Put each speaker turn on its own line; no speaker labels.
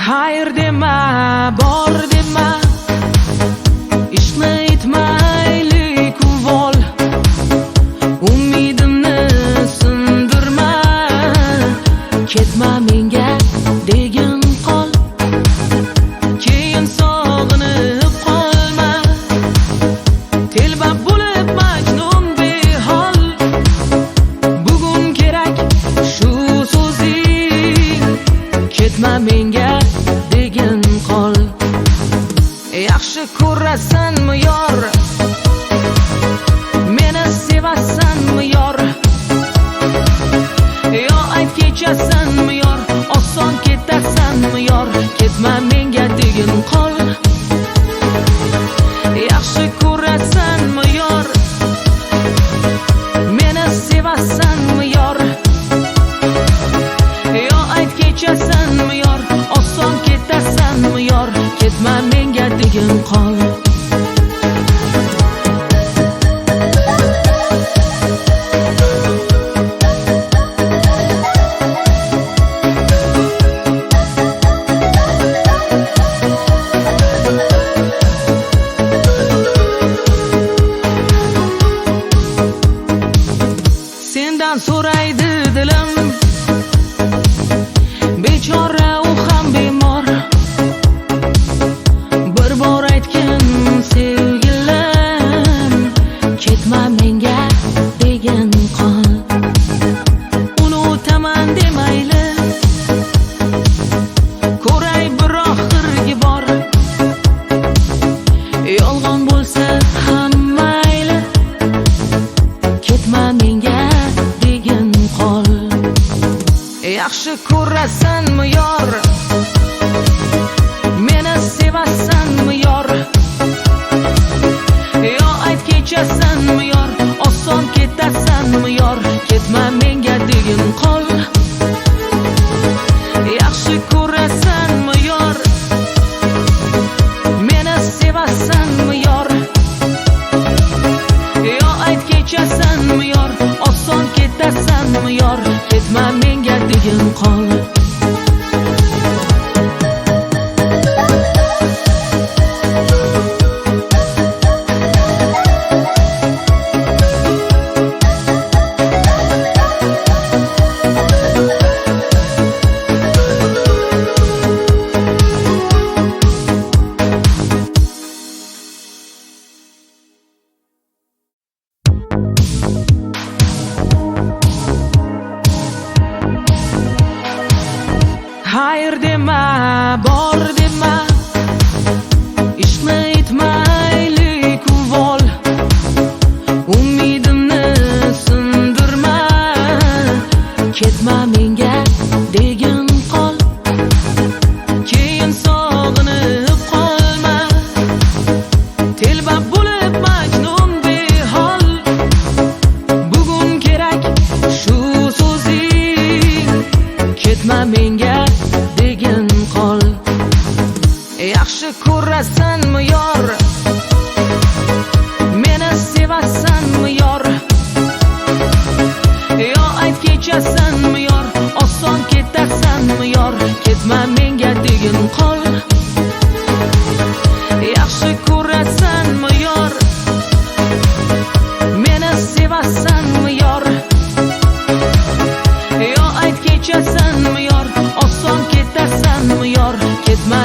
Hayır dema, bor dema, ishni aytmaylik uvol. Umidimni sindirma, ketma menga degin qol. Keyin sog'inib qolma, telba bo'lib majnun behol. Bugun kerak shu so'zing, ketma menga degin qol. Yaxshi ko'rasanmi yor, meni sevasanmi yor? Yo ayt kechasanmi yor, oson ketasanmi yor? Ketma menga degin qol. Yaxshi ko'rasanmi yor, meni sevasanmi yor? Yo ayt kechasanmi yor, oson ketasanmi yor? Ketma menga degin qol. Sendan so'raydi dilim, bechora u ham bemor. Bir bor aytgin sevgilim, ketma menga degin qol. Unutaman demayli, ko'ray bir oxirgi bor. Yolg'on bo'lsa ham mayli, ketma menga degin qol. Yaxshi ko'rasanmi yor, meni sevasanmi yor? Yo ayt kechasanmi yor, oson ketasanmi yor? Ketma menga degin qol. Yaxshi ko'rasanmi yor, meni sevasanmi yor? Yo ayt kechasanmi yor, oson ketasanmi yor? Ketma menga degin qol. Hayır dema, bor dema, ishni aytmaylik uvol. Umidimni sindirma, ketma menga degin qol. Keyin sog'inib qolma, telba bo'lib majnun behol. Bugun kerak shu so'zing, ketma menga degin qol. Yaxshi ko'rasanmi yor, meni sevasanmi yor? Yo ayt kechasanmi yor, oson ketasanmi yor? Ketma menga degin qol. Yaxshi ko'rasanmi yor, meni sevasanmi yor? Yo ayt kechasanmi yor, oson ketasanmi yor? Ketma